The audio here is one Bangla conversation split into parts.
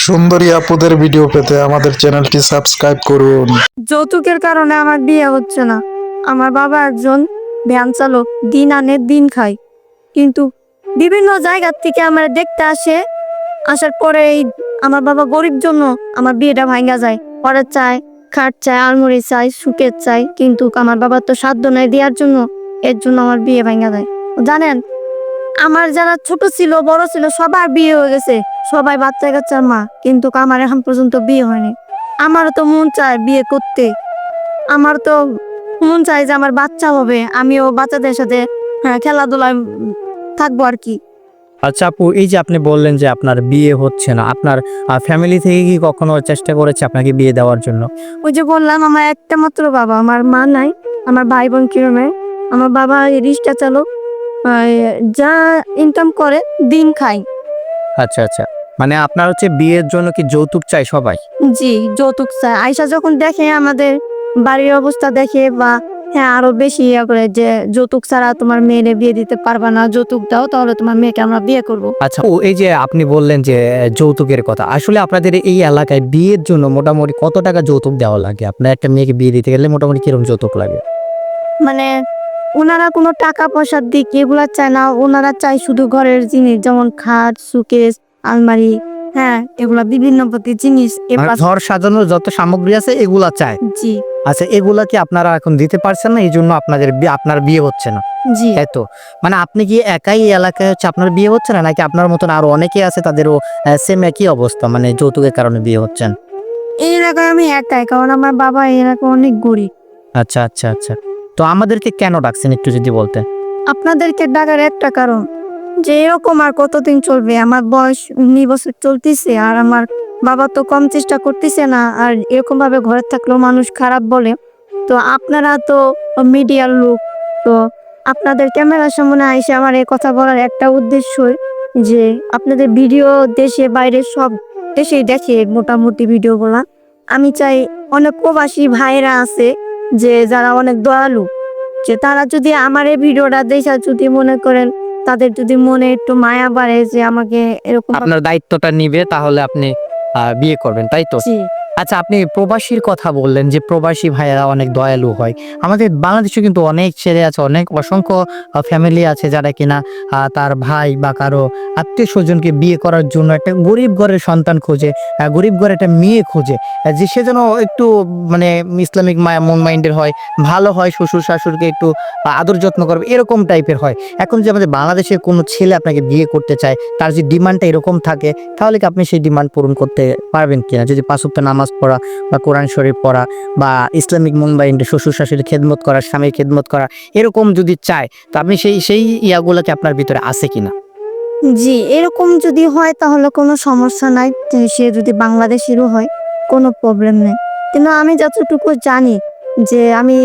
সুন্দরী আপুদের ভিডিও পেতে আমাদের চ্যানেলটি সাবস্ক্রাইব করুন। যৌতুকের কারণে আমার বিয়ে হচ্ছে না। আমার বাবা একজন ভ্যান চালক, দিন আনে দিন খায়, কিন্তু বিভিন্ন জায়গা থেকে আমার দেখতে আসে। আসার পরে আমার বাবা গরিব জন্য আমার বিয়েটা ভাঙ্গা যায়। পরে চায়, খাট চায়, আলমারি চাই, সুকেস চাই, কিন্তু আমার বাবার তো সাধ্য নেই দেওয়ার জন্য। এর জন্য আমার বিয়ে ভাঙ্গা যায়। জানেন, আমার যারা ছোট ছিল, বড় ছিল, সবার বিয়ে হয়ে গেছে, সবাই বাচ্চা কাচ্চার মা, কিন্তু আমার এখন পর্যন্ত বিয়ে হয়নি। আমারও তো মন চায় বিয়ে করতে, আমার তো মন চায় যে আমার বাচ্চা হবে, আমিও বাচ্চাদের সাথে খেলাধুলায় থাকবো আর কি। আচ্ছা আপু, এই যে আপনি বললেন যে আপনার বিয়ে হচ্ছে না, আপনার ফ্যামিলি থেকে কি কখনো চেষ্টা করেছে আপনাকে বিয়ে দেওয়ার জন্য? ওই যে বললাম, আমার একটা মাত্র বাবা, আমার মা নাই, আমার ভাই বোন কেউ নেই। আমার বাবা রিক্সা চালক, যা ইনকাম করে দিন খায়। আচ্ছা আচ্ছা, মানে আপনার হচ্ছে বিয়ের জন্য কি যৌতুক চাই সবাই? জি, যৌতুক চায়। আয়সা যখন দেখে আমাদের বাড়ির অবস্থা দেখে, বা হ্যাঁ আরো বেশি ইয়া করে যে যৌতুক ছাড়া তোমার মেয়েরে বিয়ে দিতে পারবা না, যৌতুক দাও তাহলে তোমার মেয়েকে আমরা বিয়ে করব। আচ্ছা ও, এই যে আপনি বললেন যে যৌতুকের কথা, আসলে আপনাদের এই এলাকায় বিয়ের জন্য মোটামুটি কত টাকা যৌতুক দেওয়া লাগে? আপনার একটা মেয়েকে বিয়ে দিতে গেলে মোটামুটি কিরকম যৌতুক লাগে? মানে ওনারা কোনো টাকা পয়সার দিক এগুলা চায় না, ওনারা চায় শুধু ঘরের জিনিস, যেমন খাট, সুকেস, আলমারি, হ্যাঁ এগুলা বিভিন্ন প্রতি জিনিস। মানে ঘর সাজানোর যত সামগ্রী আছে এগুলা চায়? জি আচ্ছা, এগুলা কি আপনারা এখন দিতে পারছেন না, এই জন্য আপনার বিয়ে হচ্ছে না? জি। তাই তো? মানে আপনি কি একাই এই এলাকায় হচ্ছে আপনার বিয়ে হচ্ছে না, নাকি আপনার মতন আরো অনেকে আছে তাদেরও সেম একই অবস্থা, মানে যৌতুকের কারণে বিয়ে হচ্ছেন? এই এলাকায় আমি একাই, কারণ আমার বাবা এই এলাকায় অনেক গরিব। আচ্ছা আচ্ছা আচ্ছা, তো আমাদেরকে কেন ডাকছেন একটু যদি বলতেন। আপনাদেরকে ডাকার একটা কারণ, যে এরকম আর কতদিন চলবে? আমার বয়স 19 বছর চলতেছে, আর আমার বাবা তো কম চেষ্টা করতেছে না, আর এরকম ভাবে ঘরে থাকলেও মানুষ খারাপ বলে। তো আপনারা তো মিডিয়ার লোক, তো আপনাদের ক্যামেরার সামনে আইসে আমার এই কথা বলার একটা উদ্দেশ্যই যে আপনাদের ভিডিও দেশে বাইরে সব দেশেই দেখে মোটামুটি ভিডিওগুলা। আমি চাই অনেক প্রবাসী ভাইরা আছে যে যারা অনেক দয়ালু, যে তারা যদি আমার এই ভিডিওটা দেখে যদি মনে করেন, তাদের যদি মনে একটু মায়া বাড়ে যে আমাকে এরকম আপনার দায়িত্বটা নিবে, তাহলে আপনি বিয়ে করবেন, তাই তো? জি আচ্ছা, আপনি প্রবাসীর কথা বললেন যে প্রবাসী ভাইয়েরা অনেক দয়ালু হয়। আমাদের বাংলাদেশে কিন্তু অনেক ছেলে আছে, অনেক অসংখ্য ফ্যামিলি আছে যারা কিনা তার ভাই বা কারো আত্মীয় স্বজনকে বিয়ে করার জন্য একটা গরিব ঘরের সন্তান খোঁজে, গরিব ঘরের একটা মেয়ে খোঁজে, যে সে যেন একটু মানে ইসলামিক মন মাইন্ডের হয়, ভালো হয়, শ্বশুর শাশুড়িকে একটু আদর যত্ন করবে, এরকম টাইপের হয়। এখন যে আমাদের বাংলাদেশে কোনো ছেলে আপনাকে বিয়ে করতে চায়, তার যে ডিমান্ডটা এরকম থাকে, তাহলে কি আপনি সেই ডিমান্ড পূরণ করতে পারবেন কিনা? যদি 5 ওয়াক্ত নামাজ পড়া বা কোরআন শরীফ পড়া বা ইসলামিক মন মাইন্ডে শ্বশুর শাশুড়ির খেদমত করা, স্বামীর খেদমত করা, এরকম যদি চায়, তো আপনি সেই ইয়াগুলোকে আপনার ভিতরে আছে কিনা? জি, এরকম যদি হয় তাহলে কোনো সমস্যা নাই, যে সে যদি বাংলাদেশেরও হয় কোনো প্রবলেম নেই। কিন্তু আমি যতটুকু জানি, যে আমি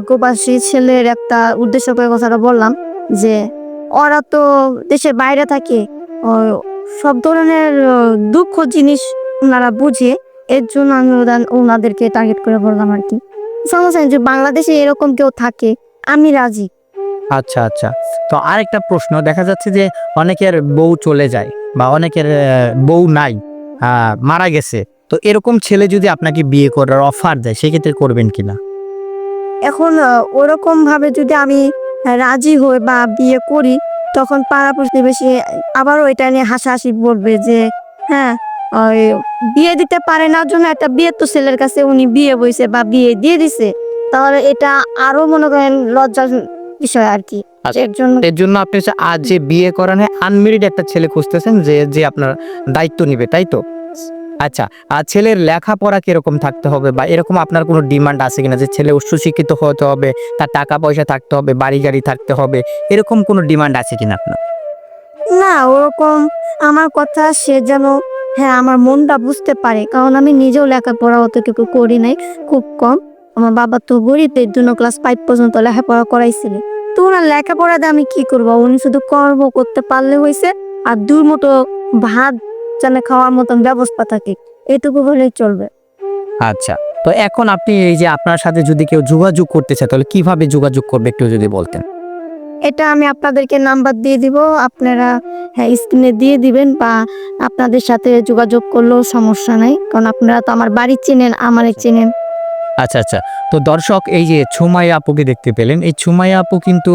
প্রবাসী ছেলের একটা উদ্দেশ্য করে কথাটা বললাম, যে ওরা তো দেশের বাইরে থাকে, ও সব ধরনের দুঃখ জিনিস ওনারা বুঝে। এর জন্য আমি ওনাদেরকে টার্গেট করে বললাম আর কি। সমস্যা নেই, যে বাংলাদেশে এরকম কেউ থাকে আমি রাজি। আচ্ছা আচ্ছা, তো আরেকটা প্রশ্ন, দেখা যাচ্ছে যে অনেকের বউ চলে যায় বা অনেকের বউ নাই, মারা গেছে, তো এরকম ছেলে যদি আপনাকে বিয়ে করার অফার দেয়, সেক্ষেত্রে করবেন কিনা? এখন ওরকম ভাবে যদি আমি রাজি হই বা বিয়ে করি, তখন পাড়া প্রতিবেশী আবারও এটা নিয়ে হাসাহাসি বলবে যে হ্যাঁ, ওই বিয়ে দিতে পারে না জন্য একটা বিয়ে তো ছেলের কাছে উনি বিয়ে বইছে বা বিয়ে দিয়ে দিছে, তাহলে এটা আরো মনে করেন লজ্জার বিষয় আর কি। এর জন্য এর জন্য আপনি হচ্ছে আজ যে বিয়ে করা নেই, আনমেরিড একটা ছেলে খুঁজতেছেন যে যে আপনার দায়িত্ব নিবে, তাই তো? আচ্ছা, আর ছেলের লেখাপড়া কিরকম থাকতে হবে, বা এরকম আপনার কোনো ডিমান্ড আছে কিনা যে ছেলে উচ্চশিক্ষিত হতে হবে, তার টাকা পয়সা থাকতে হবে, বাড়ি গাড়ি থাকতে হবে, এরকম কোনো ডিমান্ড আছে কিনা আপনার? না, ওরকম আমার কথা সে যেন হ্যাঁ আমার মনটা বুঝতে পারে, কারণ আমি নিজেও লেখাপড়া অত কিছু করি নাই, খুব কম। আমার বাবা তো গরিব, এর জন্য ক্লাস 5 পর্যন্ত লেখাপড়া করাইছিল। তো ওনার লেখাপড়া দিয়ে আমি কি করবো? উনি শুধু কর্ম করতে পারলে হয়েছে, আর 2 মুঠো ভাত যেন খাওয়ার মতন ব্যবস্থা থাকে, এটুকু হলেই চলবে। আচ্ছা, তো এখন আপনি এই যে আপনার সাথে যদি কেউ যোগাযোগ করতে চায়, তাহলে কিভাবে যোগাযোগ করবে একটু যদি বলতেন। এটা আমি আপনাদেরকে নাম্বার দিয়ে দিব, আপনারা হ্যাঁ স্ক্রিনে দিয়ে দিবেন, বা আপনাদের সাথে যোগাযোগ করলেও সমস্যা নাই, কারণ আপনারা তো আমার বাড়ি চেনেন, আমারে চেনেন। আচ্ছা আচ্ছা, তো দর্শক এই যে ছুমাইয়া আপুকে দেখতে পেলেন, এই ছুমাইয়া আপু কিন্তু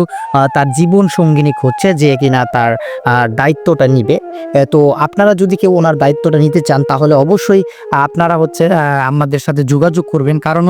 তার জীবন সঙ্গিনী খুঁজছে যে কিনা তার দায়িত্বটা নিবে। তো আপনারা যদি কেউ ওনার দায়িত্বটা নিতে চান তাহলে অবশ্যই আপনারা হচ্ছে আমাদের সাথে যোগাযোগ করবেন, কারণ